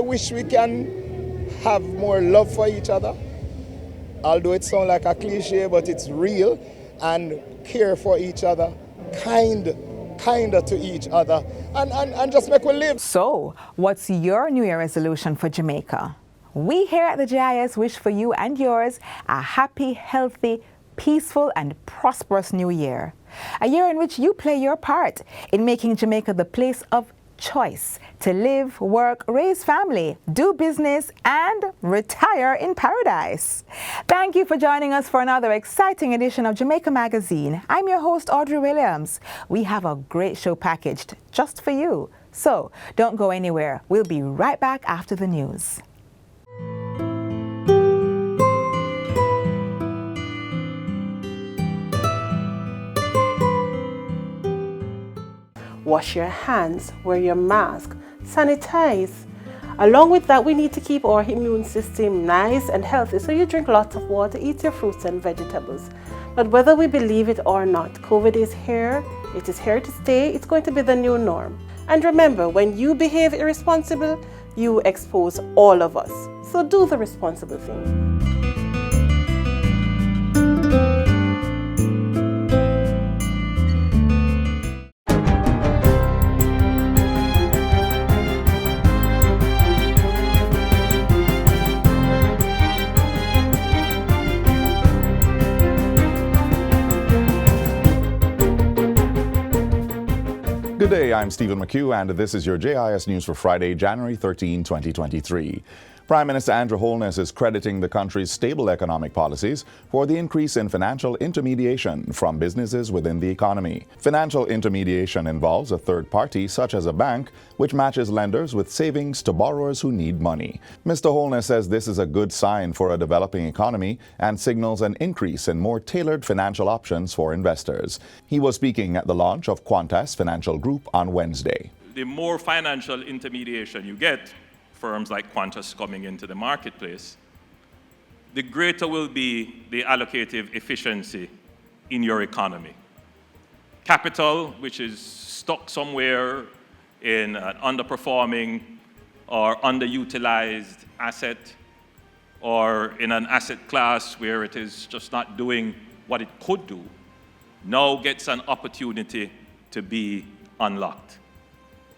wish we can have more love for each other, although it sounds like a cliche, but it's real, and care for each other, kinder to each other, and just make we live. So, what's your New Year resolution for Jamaica? We here at the JIS wish for you and yours a happy, healthy, peaceful and prosperous new year. A year in which you play your part in making Jamaica the place of choice to live, work, raise family, do business and retire in paradise. Thank you for joining us for another exciting edition of Jamaica Magazine. I'm your host, Audrey Williams. We have a great show packaged just for you. So don't go anywhere. We'll be right back after the news. Wash your hands, wear your mask, sanitize. Along with that, we need to keep our immune system nice and healthy, so you drink lots of water, eat your fruits and vegetables. But whether we believe it or not, COVID is here, it is here to stay, it's going to be the new norm. And remember, when you behave irresponsible, you expose all of us. So do the responsible thing. Good day, I'm Stephen McHugh, and this is your JIS News for Friday, January 13, 2023. Prime Minister Andrew Holness is crediting the country's stable economic policies for the increase in financial intermediation from businesses within the economy. Financial intermediation involves a third party, such as a bank, which matches lenders with savings to borrowers who need money. Mr. Holness says this is a good sign for a developing economy and signals an increase in more tailored financial options for investors. He was speaking at the launch of Qantas Financial Group on Wednesday. The more financial intermediation you get, firms like Qantas coming into the marketplace, the greater will be the allocative efficiency in your economy. Capital, which is stuck somewhere in an underperforming or underutilized asset, or in an asset class where it is just not doing what it could do, now gets an opportunity to be unlocked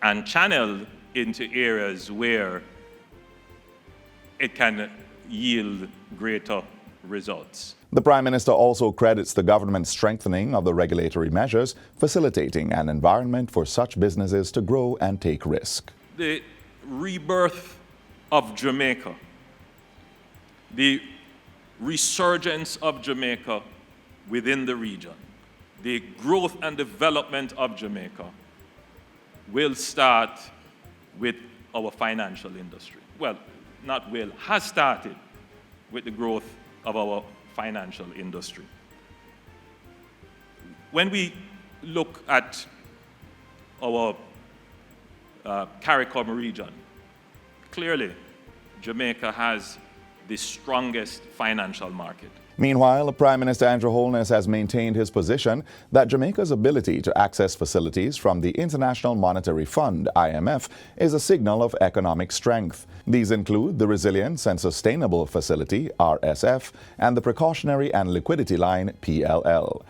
and channeled into areas where it can yield greater results. The Prime Minister also credits the government's strengthening of the regulatory measures, facilitating an environment for such businesses to grow and take risk. The rebirth of Jamaica, the resurgence of Jamaica within the region, the growth and development of Jamaica will start with our financial industry. Well, not will, has started with the growth of our financial industry. When we look at our CARICOM region, clearly Jamaica has the strongest financial market. Meanwhile, Prime Minister Andrew Holness has maintained his position that Jamaica's ability to access facilities from the International Monetary Fund, IMF, is a signal of economic strength. These include the Resilience and Sustainable Facility, RSF, and the Precautionary and Liquidity Line, PLL.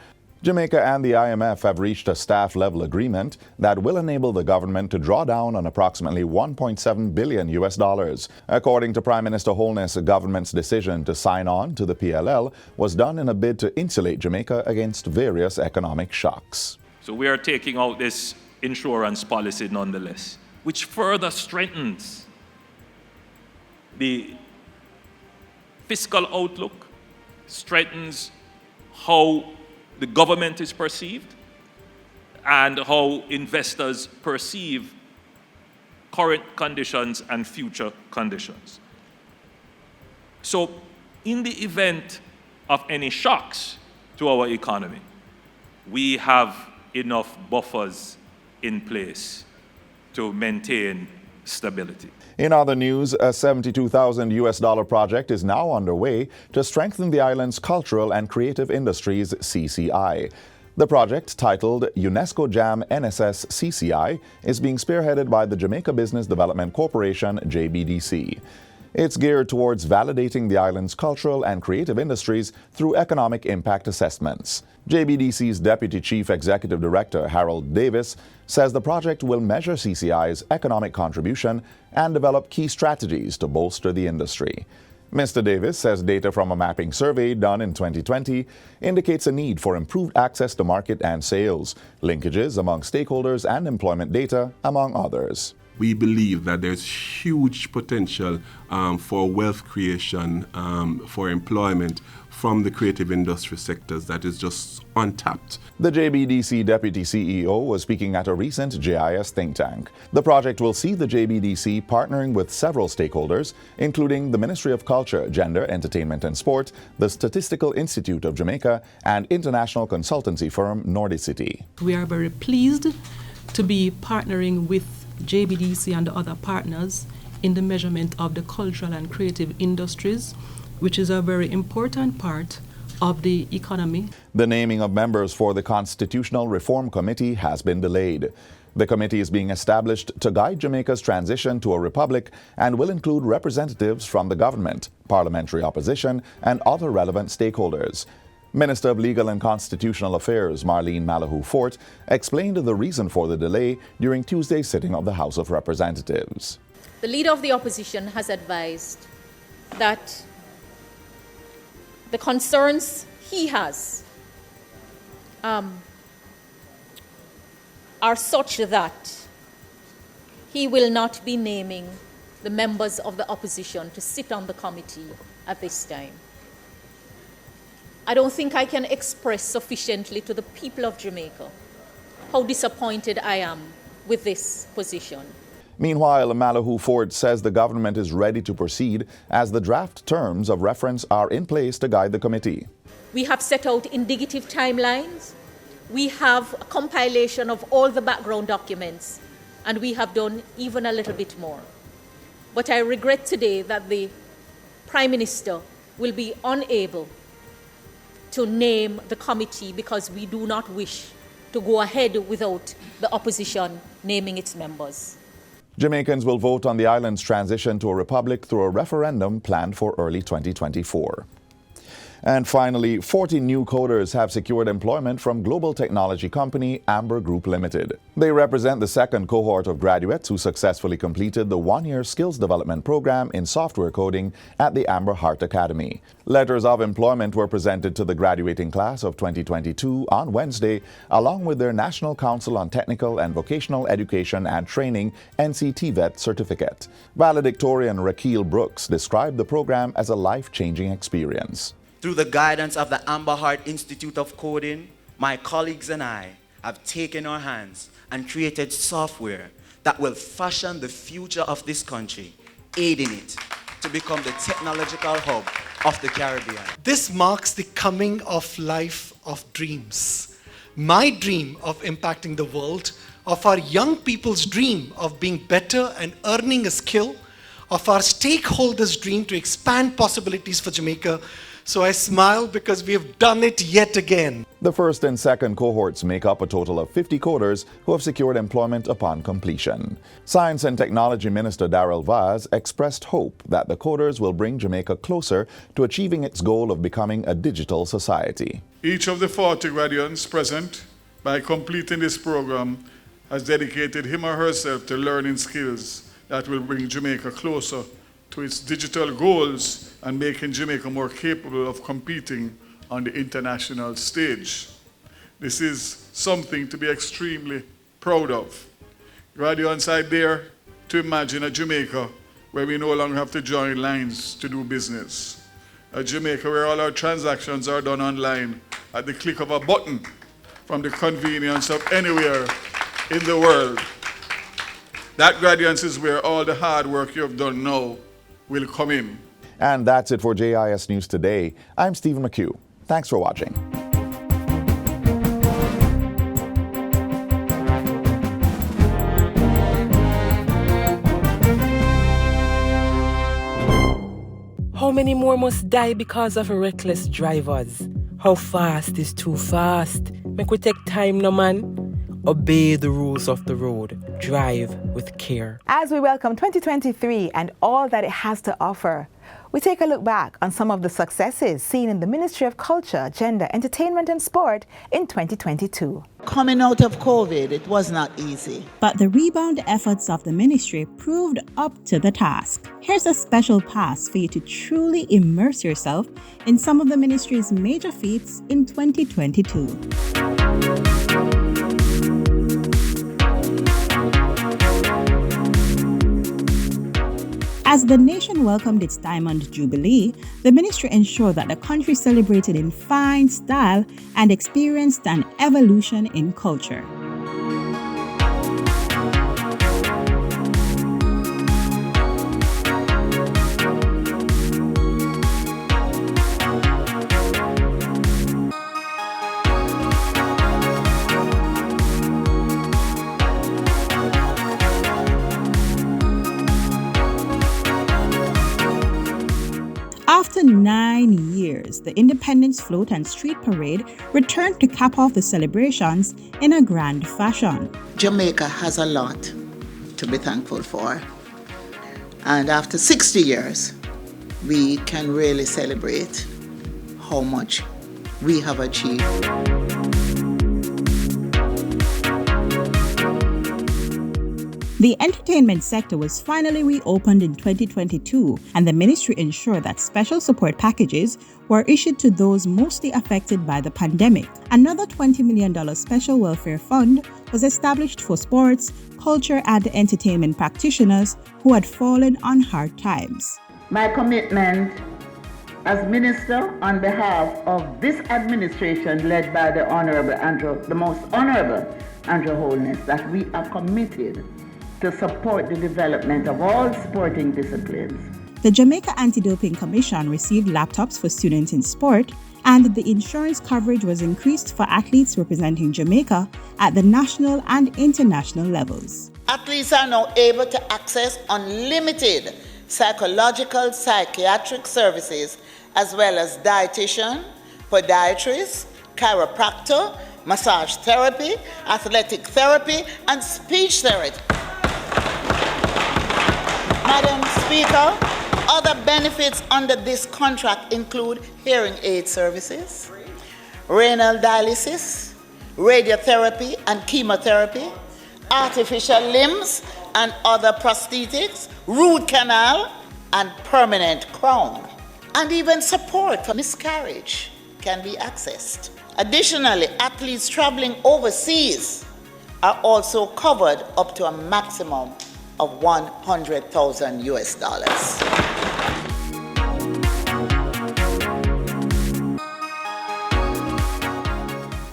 Jamaica and the IMF have reached a staff-level agreement that will enable the government to draw down on approximately $1.7 billion. According to Prime Minister Holness, the government's decision to sign on to the PLL was done in a bid to insulate Jamaica against various economic shocks. So we are taking out this insurance policy nonetheless, which further strengthens the fiscal outlook, strengthens how the government is perceived and how investors perceive current conditions and future conditions. So in the event of any shocks to our economy, we have enough buffers in place to maintain stability. In other news, a $72,000 project is now underway to strengthen the island's cultural and creative industries, CCI. The project, titled UNESCO Jam NSS CCI, is being spearheaded by the Jamaica Business Development Corporation, JBDC. It's geared towards validating the island's cultural and creative industries through economic impact assessments. JBDC's Deputy Chief Executive Director, Harold Davis, says the project will measure CCI's economic contribution and develop key strategies to bolster the industry. Mr. Davis says data from a mapping survey done in 2020 indicates a need for improved access to market and sales, linkages among stakeholders and employment data, among others. We believe that there's huge potential for wealth creation, for employment from the creative industry sectors that is just untapped. The JBDC Deputy CEO was speaking at a recent JIS think tank. The project will see the JBDC partnering with several stakeholders, including the Ministry of Culture, Gender, Entertainment and Sport, the Statistical Institute of Jamaica, and international consultancy firm Nordicity. We are very pleased to be partnering with JBDC and the other partners in the measurement of the cultural and creative industries, which is a very important part of the economy. The naming of members for the Constitutional Reform Committee has been delayed. The committee is being established to guide Jamaica's transition to a republic and will include representatives from the government, parliamentary opposition, and other relevant stakeholders. Minister of Legal and Constitutional Affairs, Marlene Malahou-Fort, explained the reason for the delay during Tuesday's sitting of the House of Representatives. The Leader of the Opposition has advised that the concerns he has are such that he will not be naming the members of the opposition to sit on the committee at this time. I don't think I can express sufficiently to the people of Jamaica how disappointed I am with this position. Meanwhile, Malahou-Fort says the government is ready to proceed as the draft terms of reference are in place to guide the committee. We have set out indicative timelines. We have a compilation of all the background documents, and we have done even a little bit more. But I regret today that the Prime Minister will be unable to name the committee because we do not wish to go ahead without the opposition naming its members. Jamaicans will vote on the island's transition to a republic through a referendum planned for early 2024. And finally, 40 new coders have secured employment from global technology company Amber Group Limited. They represent the second cohort of graduates who successfully completed the one-year skills development program in software coding at the Amber Heart Academy. Letters of employment were presented to the graduating class of 2022 on Wednesday, along with their National Council on Technical and Vocational Education and Training NCTVET certificate. Valedictorian Raquel Brooks described the program as a life-changing experience. Through the guidance of the Amber Heart Institute of Coding, my colleagues and I have taken our hands and created software that will fashion the future of this country, aiding it to become the technological hub of the Caribbean. This marks the coming of life of dreams. My dream of impacting the world, of our young people's dream of being better and earning a skill, of our stakeholders' dream to expand possibilities for Jamaica. So I smile because we have done it yet again. The first and second cohorts make up a total of 50 coders who have secured employment upon completion. Science and Technology Minister Darrell Vaz expressed hope that the coders will bring Jamaica closer to achieving its goal of becoming a digital society. Each of the 40 graduates present, by completing this program, has dedicated him or herself to learning skills that will bring Jamaica closer to its digital goals and making Jamaica more capable of competing on the international stage. This is something to be extremely proud of. Graduates, I dare to imagine a Jamaica where we no longer have to join lines to do business. A Jamaica where all our transactions are done online at the click of a button from the convenience of anywhere in the world. That, graduates, is where all the hard work you have done now will come in. And that's it for JIS News Today. I'm Stephen McHugh. Thanks for watching. How many more must die because of reckless drivers? How fast is too fast? Make we take time, no man. Obey the rules of the road. Drive with care. As we welcome 2023 and all that it has to offer, we take a look back on some of the successes seen in the Ministry of Culture, Gender, Entertainment and Sport in 2022. Coming out of COVID, it was not easy. But the rebound efforts of the ministry proved up to the task. Here's a special pass for you to truly immerse yourself in some of the ministry's major feats in 2022. As the nation welcomed its Diamond Jubilee, the ministry ensured that the country celebrated in fine style and experienced an evolution in culture. After 9 years, the Independence Float and Street Parade returned to cap off the celebrations in a grand fashion. Jamaica has a lot to be thankful for. And after 60 years, we can really celebrate how much we have achieved. The entertainment sector was finally reopened in 2022, and the ministry ensured that special support packages were issued to those mostly affected by the pandemic. Another $20 million special welfare fund was established for sports, culture, and entertainment practitioners who had fallen on hard times. My commitment as minister on behalf of this administration led by the most honorable Andrew Holness, that we are committed to support the development of all sporting disciplines. The Jamaica Anti-Doping Commission received laptops for students in sport, and the insurance coverage was increased for athletes representing Jamaica at the national and international levels. Athletes are now able to access unlimited psychological, psychiatric services, as well as dietitian, podiatrist, chiropractor, massage therapy, athletic therapy, and speech therapy. Madam Speaker, other benefits under this contract include hearing aid services, renal dialysis, radiotherapy and chemotherapy, artificial limbs and other prosthetics, root canal and permanent crown, and even support for miscarriage can be accessed. Additionally, athletes traveling overseas are also covered up to a maximum of $100,000 US.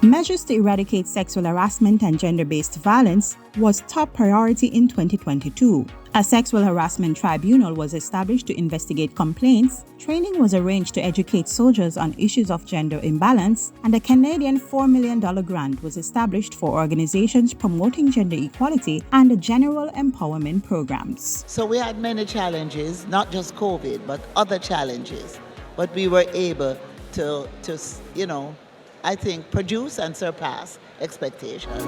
Measures to eradicate sexual harassment and gender-based violence was top priority in 2022. A sexual harassment tribunal was established to investigate complaints, training was arranged to educate soldiers on issues of gender imbalance, and a Canadian $4 million grant was established for organizations promoting gender equality and general empowerment programs. So we had many challenges, not just COVID, but other challenges. But we were able to I think, produce and surpass expectations.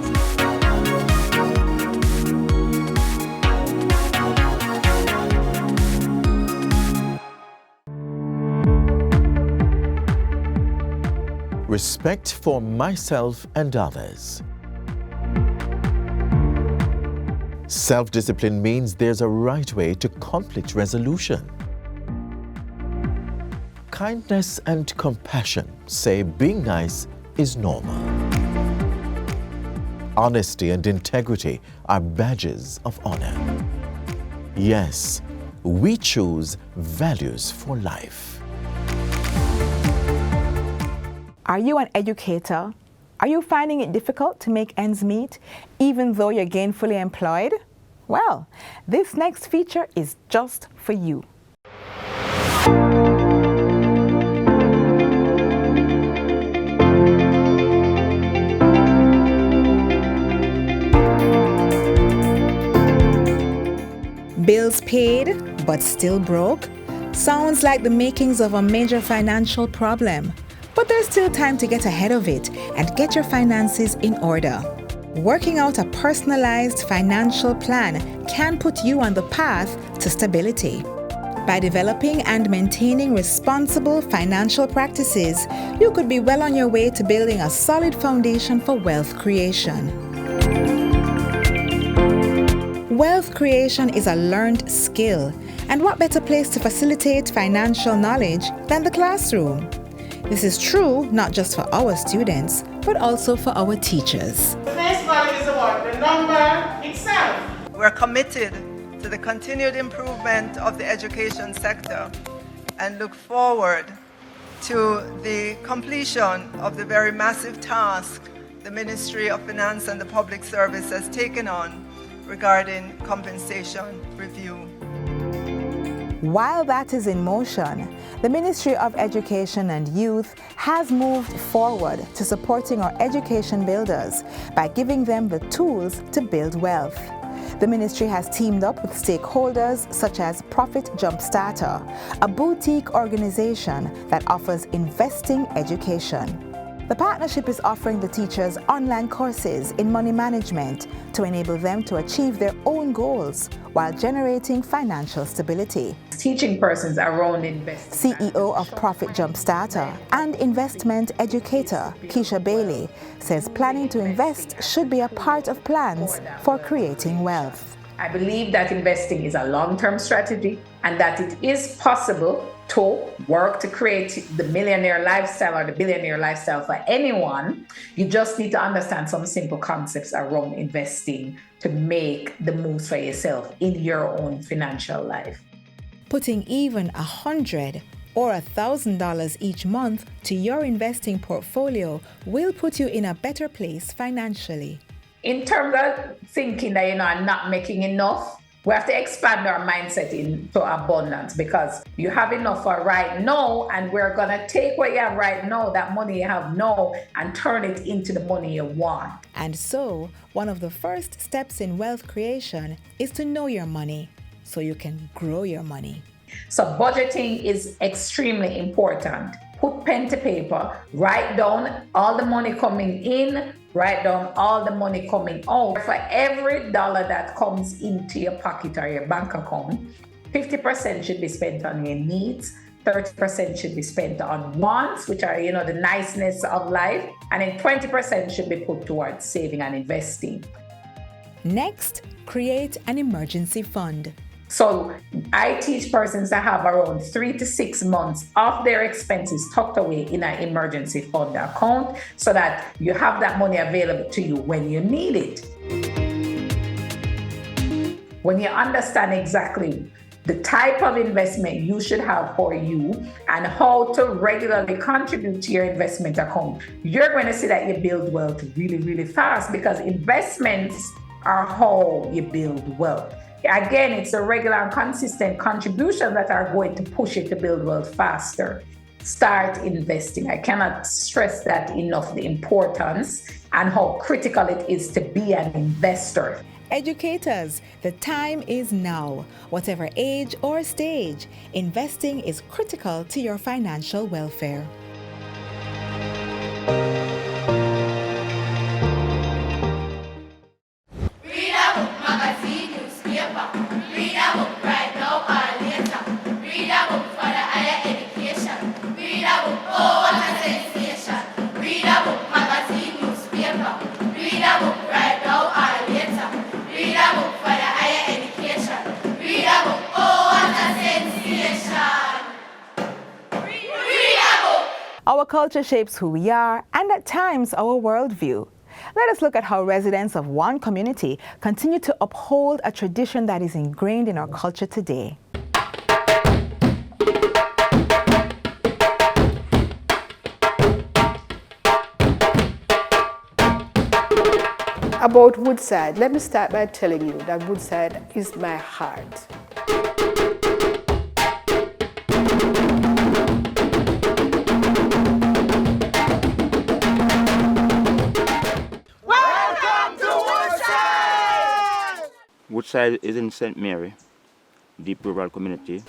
Respect for myself and others. Self-discipline means there's a right way to conflict resolution. Kindness and compassion say being nice is normal. Honesty and integrity are badges of honor. Yes, we choose values for life. Are you an educator? Are you finding it difficult to make ends meet, even though you're gainfully employed? Well, this next feature is just for you. Bills paid, but still broke? Sounds like the makings of a major financial problem. But But there's still time to get ahead of it and get your finances in order. Working out a personalized financial plan can put you on the path to stability. By developing and maintaining responsible financial practices, you could be well on your way to building a solid foundation for wealth creation. Wealth creation is a learned skill, and what better place to facilitate financial knowledge than the classroom? This is true not just for our students, but also for our teachers. The face value is about the number itself. We're committed to the continued improvement of the education sector and look forward to the completion of the very massive task the Ministry of Finance and the Public Service has taken on regarding compensation review. While that is in motion, the Ministry of Education and Youth has moved forward to supporting our education builders by giving them the tools to build wealth. The ministry has teamed up with stakeholders such as Profit Jumpstarter, a boutique organization that offers investing education. The partnership is offering the teachers online courses in money management to enable them to achieve their own goals while generating financial stability. Teaching persons around investing. CEO of Profit Jumpstarter and investment educator Keisha Bailey says planning to invest should be a part of plans for creating wealth. I believe that investing is a long-term strategy and that it is possible to work to create the millionaire lifestyle or the billionaire lifestyle for anyone. You just need to understand some simple concepts around investing to make the moves for yourself in your own financial life. Putting even $100 or $1,000 each month to your investing portfolio will put you in a better place financially. In terms of thinking that, I'm not making enough, we have to expand our mindset into abundance because you have enough for right now, and we're going to take what you have right now, that money you have now, and turn it into the money you want. And so, one of the first steps in wealth creation is to know your money so you can grow your money. So budgeting is extremely important. Put pen to paper, write down all the money coming in, write down all the money coming out. For every dollar that comes into your pocket or your bank account, 50% should be spent on your needs, 30% should be spent on wants, which are, the niceness of life, and then 20% should be put towards saving and investing. Next, create an emergency fund. So I teach persons to have around 3 to 6 months of their expenses tucked away in an emergency fund account so that you have that money available to you when you need it. When you understand exactly the type of investment you should have for you and how to regularly contribute to your investment account, you're going to see that you build wealth really, really fast because investments are how you build wealth. Again, it's a regular and consistent contribution that are going to push you to build wealth faster. Start investing. I cannot stress that enough, the importance and how critical it is to be an investor. Educators, the time is now. Whatever age or stage, investing is critical to your financial welfare. Our culture shapes who we are and at times our worldview. Let us look at how residents of one community continue to uphold a tradition that is ingrained in our culture today. About Woodside, let me start by telling you that Woodside is my heart. Woodside is in St. Mary, deep rural community.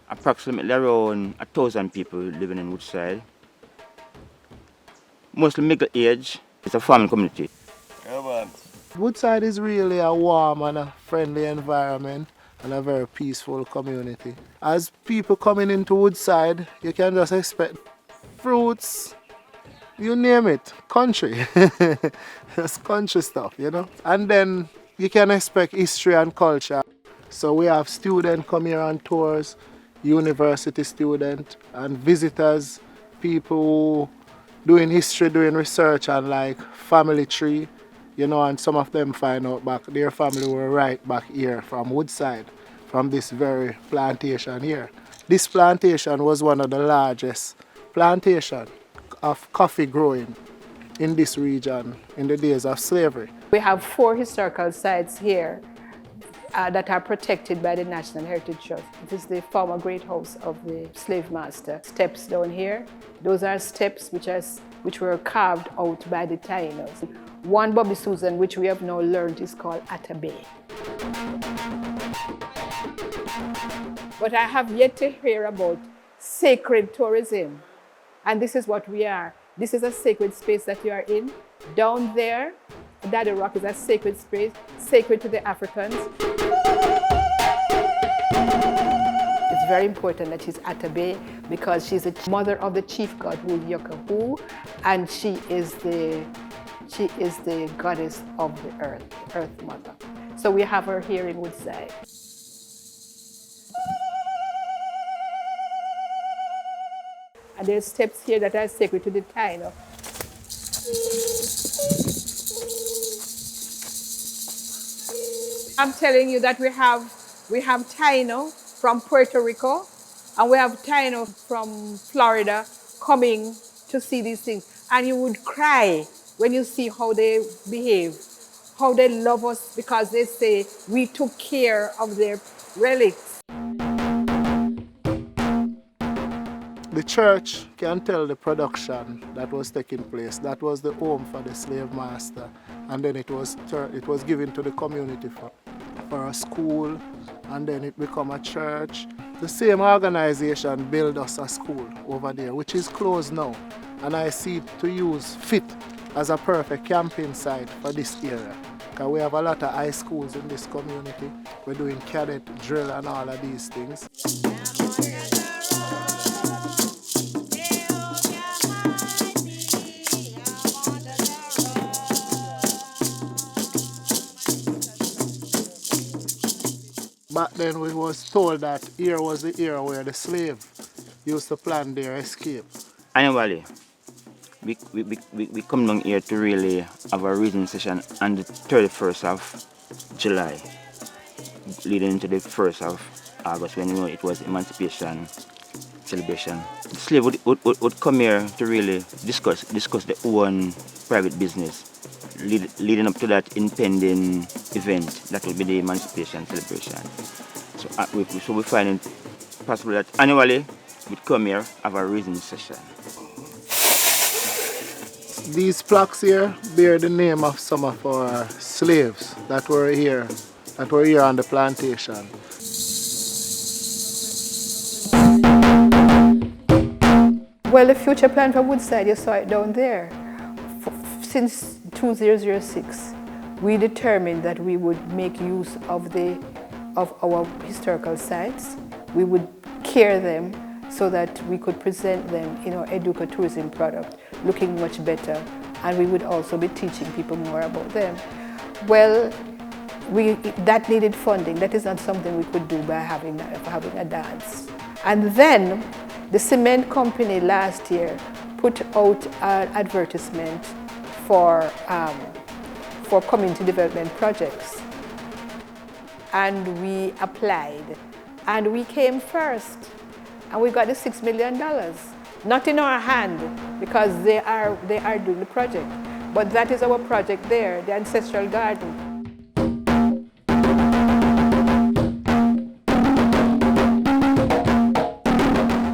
Approximately around 1,000 people living in Woodside. mostly middle age. It's a farming community. Yeah, man. Woodside is really a warm and a friendly environment and a very peaceful community. As people coming into Woodside, you can just expect fruits, you name it, country. Just country stuff, you know. And then you can expect history and culture. So we have students come here on tours, university students and visitors, people who doing history, doing research and like family tree, you know, and some of them find out back their family were right back here from Woodside, from this very plantation here. This plantation was one of the largest plantation of coffee growing in this region in the days of slavery. We have 4 historical sites here that are protected by the National Heritage Trust. This is the former great house of the slave master. Steps down here, those are steps which were carved out by the Tainos. One Bobby Susan, which we have now learned, is called Atabe. But I have yet to hear about sacred tourism. And this is what we are. This is a sacred space that you are in. Down there, Daddy Rock is a sacred space, sacred to the Africans. It's very important that she's Atabe because she's the mother of the chief god who is Yokahu, and she is the goddess of the earth mother. So we have her here in Woodside. And there's steps here that are sacred to the Taino. I'm telling you that we have Taino from Puerto Rico, and we have Taino from Florida coming to see these things. And you would cry when you see how they behave, how they love us because they say we took care of their relics. The church can tell the production that was taking place. That was the home for the slave master, and then it was given to the community for a school, and then it became a church. The same organization built us a school over there, which is closed now, and I see it to use fit as a perfect camping site for this area. Because we have a lot of high schools in this community. We're doing cadet drill and all of these things. Back then we was told that here was the era where the slave used to plan their escape. Annually, we come down here to really have a reading session on the 31st of July, leading into the 1st of August when it was Emancipation celebration. The slave would come here to really discuss their own private business, leading up to that impending event that will be the Emancipation celebration. So we find it possible that annually we'd come here, have a reading session. These plaques here bear the name of some of our slaves that were here on the plantation. Well, the future plan for Woodside, you saw it down there. Since 2006, we determined that we would make use of our historical sites. We would care them so that we could present them in our educatourism product, looking much better, and we would also be teaching people more about them. Well, that needed funding. That is not something we could do by having a dance. And then the cement company last year put out an advertisement for community development projects. And we applied, and we came first. And we got the $6 million. Not in our hand, because they are doing the project. But that is our project there, the ancestral garden.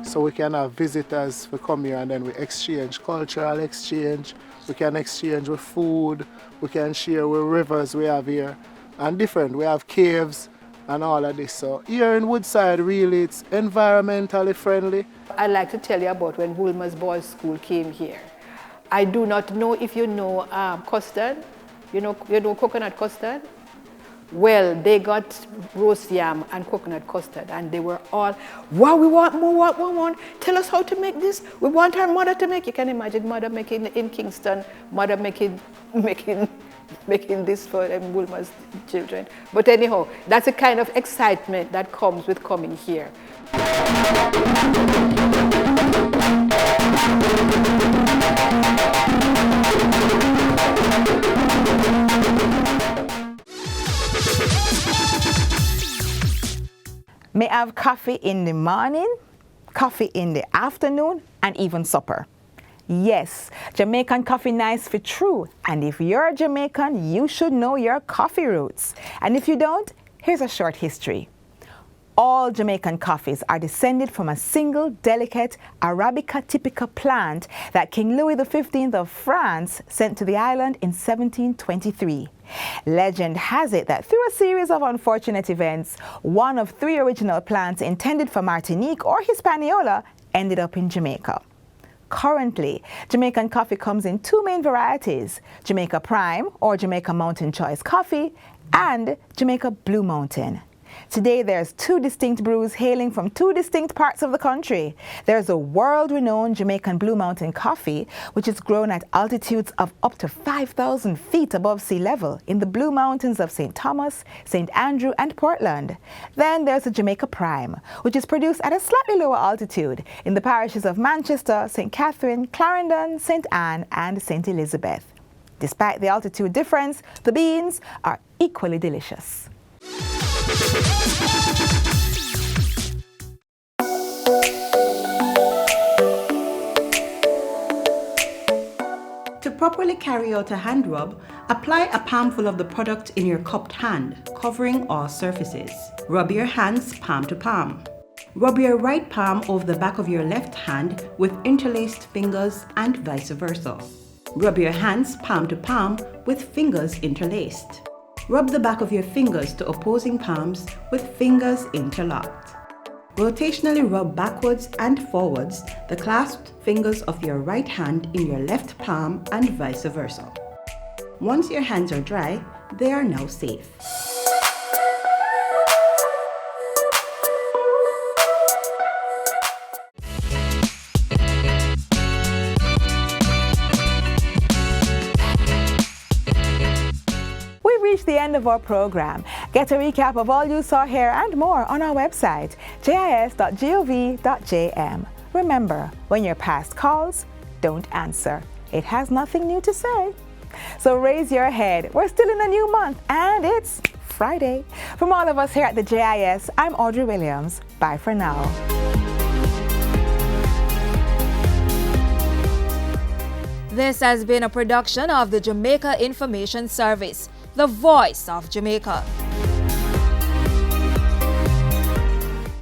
So we can have visitors who come here and then we exchange, cultural exchange. We can exchange with food. We can share with rivers we have here. And different, we have caves and all of this. So here in Woodside, really, it's environmentally friendly. I'd like to tell you about when Woolmer's Boys School came here. I do not know if you know custard. You know coconut custard? Well, they got roast yam and coconut custard, and they were all, wow, we want more, what we want. Tell us how to make this. We want our mother to make. You can imagine mother making in Kingston, mother making this for Wilma's children. But anyhow, that's a kind of excitement that comes with coming here. May have coffee in the morning, coffee in the afternoon, and even supper. Yes, Jamaican coffee nice for true. And if you're a Jamaican, you should know your coffee roots. And if you don't, here's a short history. All Jamaican coffees are descended from a single delicate Arabica typica plant that King Louis XV of France sent to the island in 1723. Legend has it that through a series of unfortunate events, one of 3 original plants intended for Martinique or Hispaniola ended up in Jamaica. Currently, Jamaican coffee comes in 2 main varieties, Jamaica Prime or Jamaica Mountain Choice Coffee and Jamaica Blue Mountain. Today, there's 2 distinct brews hailing from 2 distinct parts of the country. There's a world-renowned Jamaican Blue Mountain coffee, which is grown at altitudes of up to 5,000 feet above sea level in the Blue Mountains of St. Thomas, St. Andrew, and Portland. Then there's the Jamaica Prime, which is produced at a slightly lower altitude in the parishes of Manchester, St. Catherine, Clarendon, St. Anne, and St. Elizabeth. Despite the altitude difference, the beans are equally delicious. To properly carry out a hand rub, apply a palmful of the product in your cupped hand, covering all surfaces. Rub your hands palm to palm. Rub your right palm over the back of your left hand with interlaced fingers and vice versa. Rub your hands palm to palm with fingers interlaced. Rub the back of your fingers to opposing palms with fingers interlocked. Rotationally rub backwards and forwards the clasped fingers of your right hand in your left palm and vice versa. Once your hands are dry, they are now safe. The end of our program. Get a recap of all you saw here and more on our website, jis.gov.jm. Remember, when your past calls, don't answer. It has nothing new to say. So raise your head. We're still in a new month and it's Friday. From all of us here at the JIS, I'm Audrey Williams. Bye for now. This has been a production of the Jamaica Information Service, the voice of Jamaica.